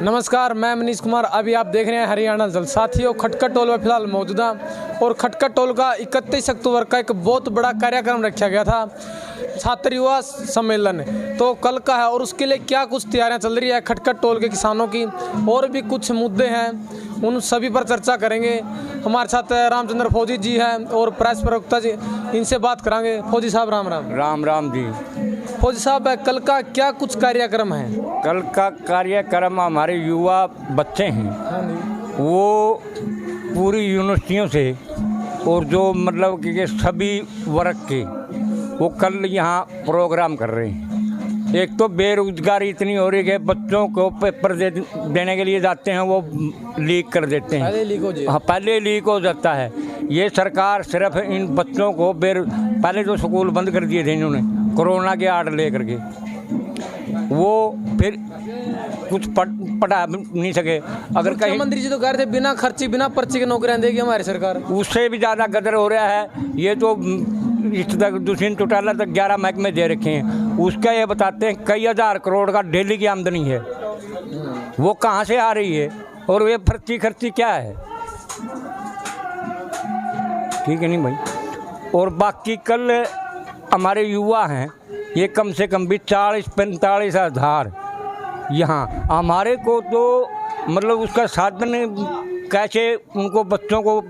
नमस्कार, मैं मनीष कुमार। अभी आप देख रहे हैं हरियाणा जल। साथियों, खटकट टोल में फिलहाल मौजूदा और खटकट टोल का 31 अक्टूबर का एक बहुत बड़ा कार्यक्रम रखा गया था, छात्र युवा सम्मेलन। तो कल का है और उसके लिए क्या कुछ तैयारियां चल रही है खटकट टोल के किसानों की, और भी कुछ मुद्दे हैं, उन सभी पर चर्चा करेंगे। हमारे साथ रामचंद्र फौजी जी हैं और प्रेस प्रवक्ता जी, इनसे बात करांगे। फौजी साहब राम राम। राम राम जी। फौजी साहब, कल का क्या कुछ कार्यक्रम है? कल का कार्यक्रम हमारे युवा बच्चे हैं, वो पूरी यूनिवर्सिटियों से और जो मतलब कि सभी वर्ग के वो कल यहाँ प्रोग्राम कर रहे हैं। एक तो बेरोजगारी इतनी हो रही है, बच्चों को पेपर देने के लिए जाते हैं वो लीक कर देते हैं। पहले लीक हो जाता है। ये सरकार सिर्फ इन बच्चों को पहले तो स्कूल बंद कर दिए थे इन्होंने कोरोना के आड़ ले करके, वो फिर कुछ पढ़ा नहीं सके। अगर कहीं मंत्री जी तो कह रहे थे बिना खर्ची बिना पर्ची की नौकरियां देगी हमारी सरकार, उससे भी ज़्यादा गदर हो रहा है। ये तो इस तक दूसरी चौटाला तक 11 महकमे दे रखे हैं, उसका ये बताते हैं कई हज़ार करोड़ का डेली की आमदनी है, वो कहाँ से आ रही है और ये खर्ची क्या है? ठीक है नहीं भाई। और बाकी कल हमारे युवा हैं, ये कम से कम भी 40-45 हज़ार यहाँ। हमारे को तो मतलब उसका साधन कैसे, उनको बच्चों को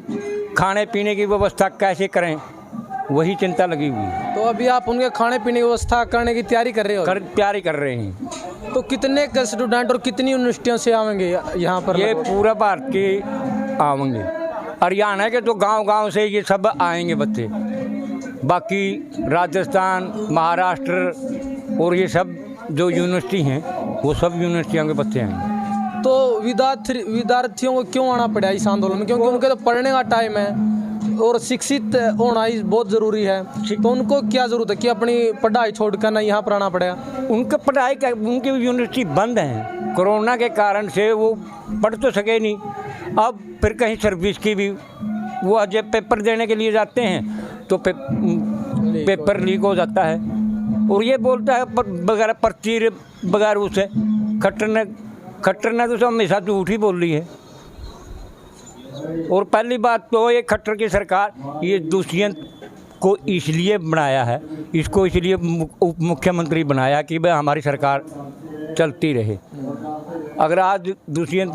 खाने पीने की व्यवस्था कैसे करें, वही चिंता लगी हुई है। तो अभी आप उनके खाने पीने की व्यवस्था करने की तैयारी कर रहे हो? तैयारी कर रहे हैं। तो कितने स्टूडेंट और कितनी यूनिवर्सिटियों से आएंगे यहाँ पर? ये पूरा भारत के आएंगे, हरियाणा के तो गांव से ये सब आएंगे बच्चे। बाकी राजस्थान, महाराष्ट्र और ये सब जो यूनिवर्सिटी हैं वो सब यूनिवर्सिटियों के बच्चे आएंगे। तो विद्यार्थियों को क्यों आना पड़ा इस आंदोलन में? क्योंकि उनके तो पढ़ने का टाइम है और शिक्षित होना ही बहुत ज़रूरी है। तो उनको क्या ज़रूरत है कि अपनी पढ़ाई छोड़कर ना यहाँ पर आना पड़ेगा? उनका पढ़ाई का, उनकी यूनिवर्सिटी बंद है कोरोना के कारण से, वो पढ़ तो सके नहीं। अब फिर कहीं सर्विस की भी वो जब पेपर देने के लिए जाते हैं तो पेपर लीक हो जाता है। और ये बोलता है बगैर पर्ची बगैर उसे खट्टर ने तो हमेशा झूठ ही बोल रही है। और पहली बात तो ये खट्टर की सरकार ये दुष्यंत को इसलिए बनाया है, इसको इसलिए उप मुख्यमंत्री बनाया कि भाई हमारी सरकार चलती रहे। अगर आज दुष्यंत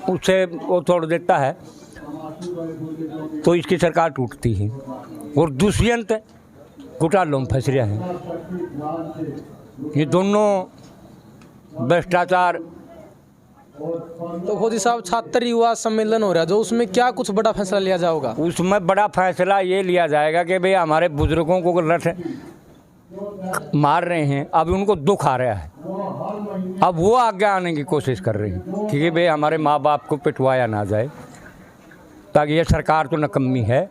उससे वो छोड़ देता है तो इसकी सरकार टूटती है। और दुष्यंत घोटालों में फंस रहा है। ये दोनों भ्रष्टाचार। तो फौजी साहब, छात्र युवा सम्मेलन हो रहा है जो, उसमें क्या कुछ बड़ा फैसला लिया जाएगा? उसमें बड़ा फैसला ये लिया जाएगा कि भाई हमारे बुजुर्गों को रट मार रहे हैं, अब उनको दुख आ रहा है, अब वो आगे आने की कोशिश कर रहे हैं कि भाई हमारे माँ बाप को पिटवाया ना जाए, ताकि ये सरकार तो नकम्मी है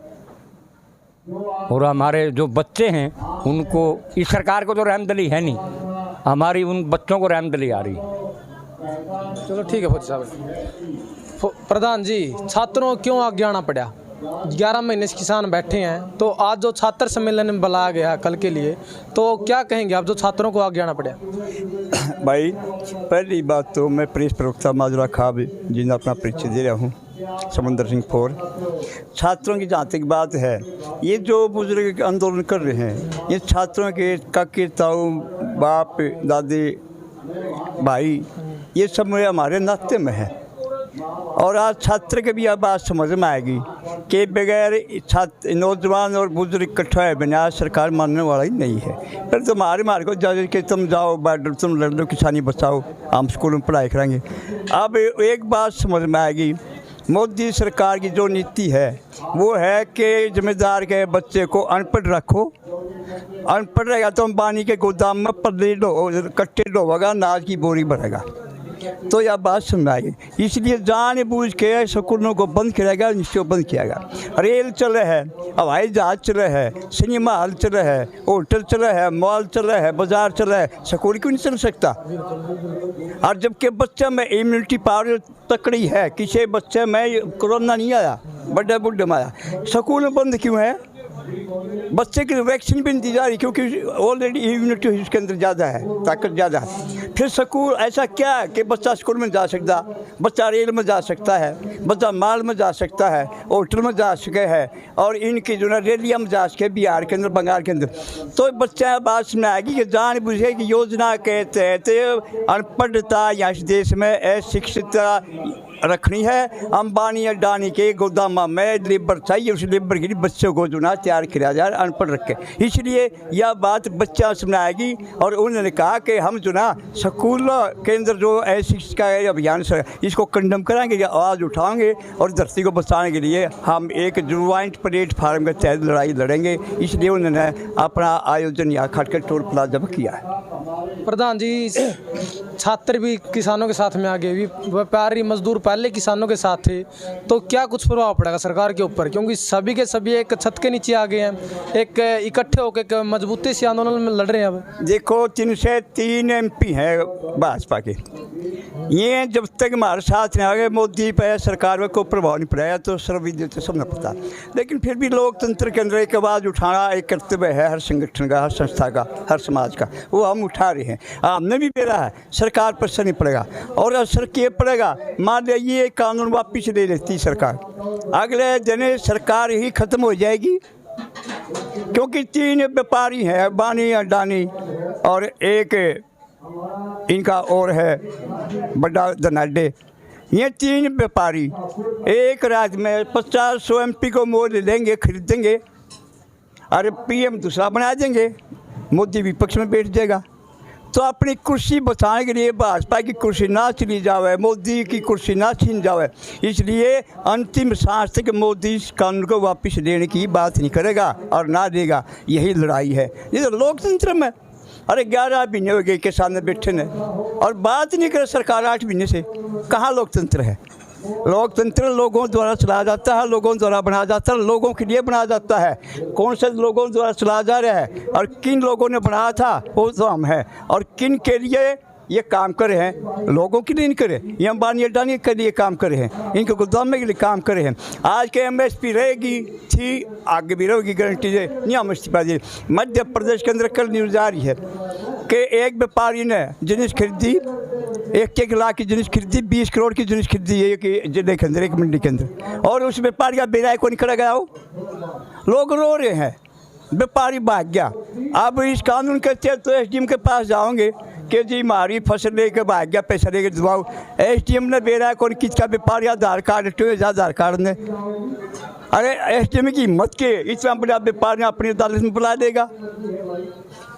और हमारे जो बच्चे हैं उनको, इस सरकार को तो रहमदिली है नहीं, हमारी उन बच्चों को रहमदिली आ रही है। चलो ठीक है फौजी साहब। प्रधान जी, छात्रों को क्यों आगे आना पड़ा? 11 महीने से किसान बैठे हैं, तो आज जो छात्र सम्मेलन में बुलाया गया कल के लिए, तो क्या कहेंगे आप जो छात्रों को आगे आना पड़ा? भाई, पहली बात तो मैं प्रेस प्रवक्ता माजरा खाब जिन्हें अपना परिचय दे रहा हूँ, समंदर सिंह फोर। छात्रों की जहाँ तक बात है, ये जो बुजुर्ग आंदोलन कर रहे हैं, ये छात्रों के काके ताऊ बाप दादी भाई ये सब में हमारे नाते में है। और आज छात्र के भी अब बात समझ में आएगी कि बगैर छात्र नौजवान और बुजुर्ग इकट्ठा है बिना सरकार मानने वाला ही नहीं है। फिर तुम्हारे को जाए कि तुम जाओ बॉर्डर, तुम लड़ लो, किसानी बचाओ, हम स्कूल में पढ़ाई कराएंगे। अब एक बात समझ में आएगी, मोदी सरकार की जो नीति है वो है कि जिम्मेदार के बच्चे को अनपढ़ रखो, अनपढ़ रहेगा तो हम पानी के गोदाम में पल्ले कट्टे ढोगा, अनाज की बोरी भरेगा। तो यह बात समझ आई, इसलिए जान बूझ के स्कूलों को बंद किया, निश्चय बंद किया गया। रेल चल रहा है, हवाई जहाज चल रहा है, सिनेमा हॉल चल रहा है, होटल चल रहा है, मॉल चल रहा है, बाजार चल रहा है, स्कूल क्यों नहीं चल सकता? और जबकि बच्चे में इम्यूनिटी पावर तकड़ी है, किसी बच्चे में कोरोना नहीं आया, बड़े बुढ़े में आया, स्कूल बंद क्यों है? बच्चे की वैक्सीन भी नहीं दी जा रही क्योंकि ऑलरेडी इम्यूनिटी उसके अंदर ज़्यादा है, ताकत ज़्यादा है। फिर स्कूल ऐसा क्या है कि बच्चा स्कूल में जा सकता, बच्चा रेल में जा सकता है, बच्चा माल में जा सकता है, होटल में जा सके है, और इनकी जो ना रैलियाँ में जा सके बिहार के अंदर, बंगाल के अंदर। तो बच्चा बात सुना आएगी कि जान बुझे की योजना के तहत अनपढ़ता या इस देश में अशिक्षितता रखनी है। अंबानी अडानी के गोदाम में लेबर चाहिए, उस लेबर के लिए बच्चों को जो ना तैयार किया जाए अनपढ़ रख के। इसलिए यह बात बच्चा सुनाएगी। और उन्होंने कहा कि हम जो ना स्कूल के अंदर जो शिक्षा का अभियान से इसको कंडम कराएंगे, आवाज़ उठाएंगे और धरती को बचाने के लिए हम एक ज्वाइंट प्लेटफार्म के तहत लड़ाई लड़ेंगे। इसलिए उन्होंने अपना आयोजन यहाँ खटखट टोल प्लाजा में किया है। प्रधान जी, छात्र भी किसानों के साथ में आगे, भी व्यापारी मजदूर पहले किसानों के साथ थे, तो क्या कुछ प्रभाव पड़ेगा सरकार के ऊपर? क्योंकि सभी के सभी एक छत के नीचे आ गए हैं, एक इकट्ठे होकर एक मजबूती से आंदोलन में लड़ रहे हैं। अब देखो 303 MP हैं भाजपा के, ये जब तक हमारे साथ नहीं आ गए मोदी पे सरकार में कोई प्रभाव नहीं पड़ेगा, तो सर्वविदित सबने पता। लेकिन फिर भी लोकतंत्र के अंदर एक आवाज़ उठाना एक कर्तव्य है हर संगठन का, हर संस्था का, हर समाज का, वो हम उठा रहे हैं। हमने भी बेरा है, सरकार पर असर नहीं पड़ेगा। और असर क्या पड़ेगा? मान लिया ये कानून वापिस ले लेती सरकार, अगले दिन सरकार ही ख़त्म हो जाएगी, क्योंकि 3 व्यापारी हैं, अंबानी अडानी और एक इनका और है बड़ा धनाढ्य। ये 3 व्यापारी एक रात में 50-100 MP को मोल लेंगे, खरीदेंगे, और PM दूसरा बना देंगे, मोदी विपक्ष में बैठ जाएगा। तो अपनी कुर्सी बचाने के लिए भाजपा की कुर्सी ना चली जावे, मोदी की कुर्सी ना छीन जावे, इसलिए अंतिम सांस तक मोदी इस कानून को वापस लेने की बात नहीं करेगा और ना देगा। यही लड़ाई है। ये तो लोकतंत्र में, अरे 11 महीने हो गए किसान बैठे ने और बात नहीं करे सरकार 8 महीने से। कहाँ लोकतंत्र है? लोकतंत्र लोगों द्वारा चलाया जाता है, लोगों द्वारा बनाया जाता है, लोगों के लिए बनाया जाता है। कौन से लोगों द्वारा चलाया जा रहा है और किन लोगों ने बनाया था वो तो हम हैं, और किन के लिए ये काम कर रहे हैं? लोगों के लिए नहीं करे, ये अंबानी अडानी के लिए काम कर रहे हैं, इनके गोदाम के लिए काम कर रहे हैं। आज के MSP रहेगी थी, आगे भी रहेगी, गारंटी से नहीं हम इस्तीफा दिए। मध्य प्रदेश के अंदर कल न्यूज़ आ रही है कि एक व्यापारी ने जिनिस खरीदी, 1 लाख की जिनिस खरीदी, 20 करोड़ की जिनिस खरीदी है कि जिले के अंदर, एक मंडी के अंदर, और उस व्यापारी का बेराय को निकल गया हो। लोग रो रहे हैं, व्यापारी भाग गया। अब इस कानून के तहत तो SDM के पास जाओगे कि जी हमारी फसल लेकर भाग गया, पैसा लेकर दबाओ। SDM ने बेरा कौन किसका व्यापारी आधार कार्ड, आधार कार्ड ने, अरे SDM की हिम्मत के इतना बड़ा व्यापारी अपनी अदालत में बुला देगा।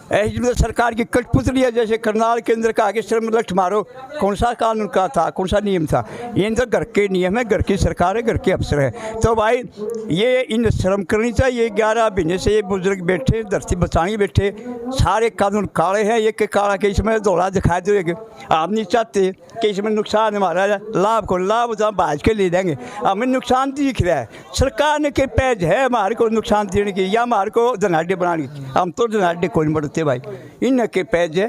SDM सरकार की कठपुतली है। जैसे करनाल के अंदर कहा कि सर में लठ मारो, कौन सा कानून का था, कौन सा नियम था? ये अंदर घर के नियम है, घर की सरकार है, घर के अफसर है। तो भाई ये इन शर्म करनी चाहिए। 11 महीने से ये बुजुर्ग बैठे, धरती बचाने बैठे, सारे कानून काले हैं। ये के काला के इसमें धोला दिखा देंगे। आप नहीं चाहते कि इसमें नुकसान हमारा, लाभ को लाभ तो भाज के ले देंगे। हमें नुकसान दिख रहा है, सरकार ने के पैज है हमारे को नुकसान देने की या हमारे को धनाढ़ बनाने की। हम तो धनाढ़ कोई नहीं बढ़ते भाई, इन के पैज है।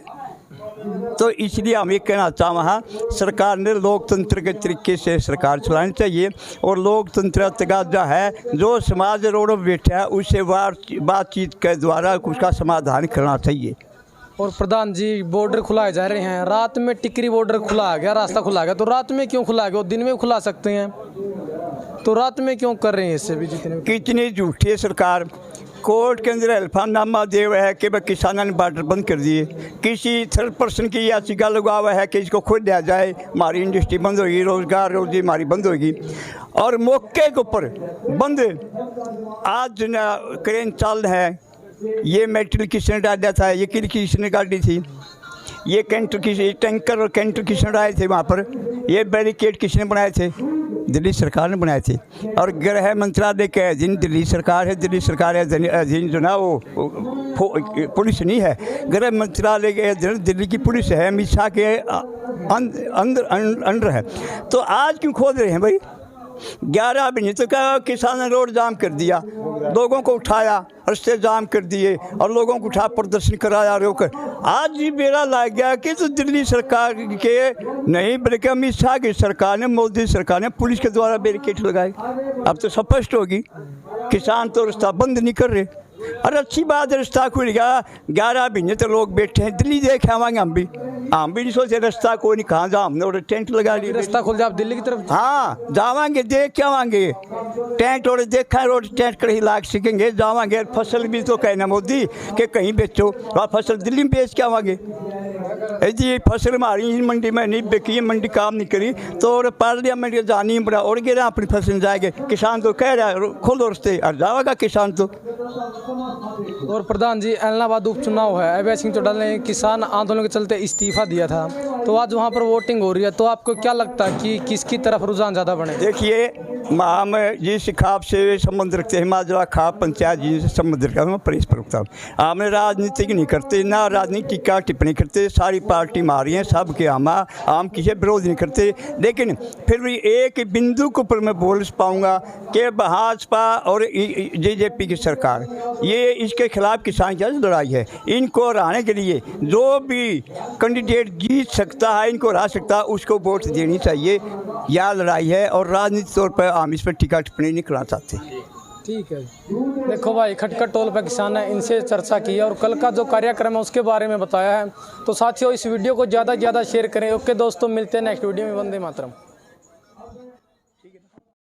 तो इसलिए हम ये कहना चाहते हैं सरकार ने लोकतंत्र के तरीके से सरकार चलानी चाहिए, और लोकतंत्र तगाजा है जो समाज रोड में बैठा है उससे बातचीत के द्वारा उसका समाधान करना चाहिए। और प्रधान जी, बॉर्डर खुलाए जा रहे हैं, रात में टिकरी बॉर्डर खुला आ गया, रास्ता खुला गया, तो रात में क्यों खुला गया? दिन में खुला सकते हैं, तो रात में क्यों कर रहे हैं? इससे भी कितनी झूठी है सरकार। कोर्ट के अंदर हल्फानामा दे हुआ है कि भाई किसानों ने बॉर्डर बंद कर दिए। किसी थर्ड पर्सन की ऐसी गल लगा हुआ है कि इसको खोल दिया जाए, हमारी इंडस्ट्री बंद होगी, रोज़गार रोजी हमारी बंद होगी, और मौके के ऊपर बंद। आज जो क्रेन चल है, ये मेटल किसने डाला था, ये किसने गाड़ी थी, ये टैंकर और कैंटर किसने आए थे वहाँ पर, ये बैरिकेड किसने बनाए थे? दिल्ली सरकार ने बनाए थे। और गृह मंत्रालय के अधीन दिल्ली सरकार है, दिल्ली सरकार है अधीन जो ना वो पुलिस नहीं है, गृह मंत्रालय के अधीन दिल्ली की पुलिस है, अमित शाह के अंडर है। तो आज क्यों खोद रहे हैं भाई? 11 महीने तक किसान ने रोड जाम कर दिया, लोगों को उठाया, रास्ते जाम कर दिए और लोगों को उठा प्रदर्शन कराया रोकर। आज भी बेरा लग गया कि तो दिल्ली सरकार के नहीं बल्कि अमित शाह की सरकार ने, मोदी सरकार ने पुलिस के द्वारा बैरिकेड लगाए। अब तो स्पष्ट होगी किसान तो रास्ता बंद नहीं कर रहे। और अच्छी बात है, रास्ता खुल गया, 11 महीने तो लोग बैठे हैं। दिल्ली देखे आवाएंगे हम भी नहीं सोचे रास्ता कोई नहीं, कहाँ जा हमने और टेंट लगा लिया। रास्ता खुल जाए आप दिल्ली की तरफ? हाँ जावांगे, देख के आवांगे, टेंट और देखा रोड टेंट कहीं लाग सकेंगे, जावांगे। फसल भी तो कहना मोदी कि कहीं बेचो, और फसल दिल्ली में बेच के आवांगे। जी फसल हमारी मंडी में नहीं बिकी, मंडी काम नहीं करी तो और पार्लियामेंट जानी बड़ा और गिरा अपनी फसल जाएंगे। किसान तो कह रहा है खोलो रस्ते, और जाएगा किसान तो। और प्रधान जी, ऐलनाबाद उपचुनाव है, अभय सिंह चौटाला ने किसान आंदोलन के चलते इस्तीफा दिया था, तो आज वहाँ पर वोटिंग हो रही है, तो आपको क्या लगता है कि किसकी तरफ रुझान ज़्यादा बढ़े? देखिए हम जिस खाप से संबंध रखते हैं, माजरा खाप पंचायत जी से संबंध रखता हूँ, प्रेस प्रवक्ता। हमने राजनीतिक नहीं करते, ना राजनीतिक का टिप्पणी करते, सारी पार्टी मारी हैं सब के हम किसी विरोध नहीं करते। लेकिन फिर भी एक बिंदु के ऊपर मैं बोल पाऊँगा कि भाजपा और जेजेपी की सरकार, ये इसके खिलाफ किसान की लड़ाई है। इनको हराने के लिए जो भी कैंडिडेट जीत सकता है, इनको हरा सकता है, उसको वोट देनी चाहिए। यह लड़ाई है और राजनीतिक तौर पर हम इस पर टीका टिप्पणी नहीं करना चाहते। ठीक है, देखो भाई, खटखट टोल पर किसान है, इनसे चर्चा की है और कल का जो कार्यक्रम है उसके बारे में बताया है। तो साथियों, इस वीडियो को ज़्यादा से ज़्यादा शेयर करें। ओके दोस्तों, मिलते हैं नेक्स्ट वीडियो में। वंदे मातरम।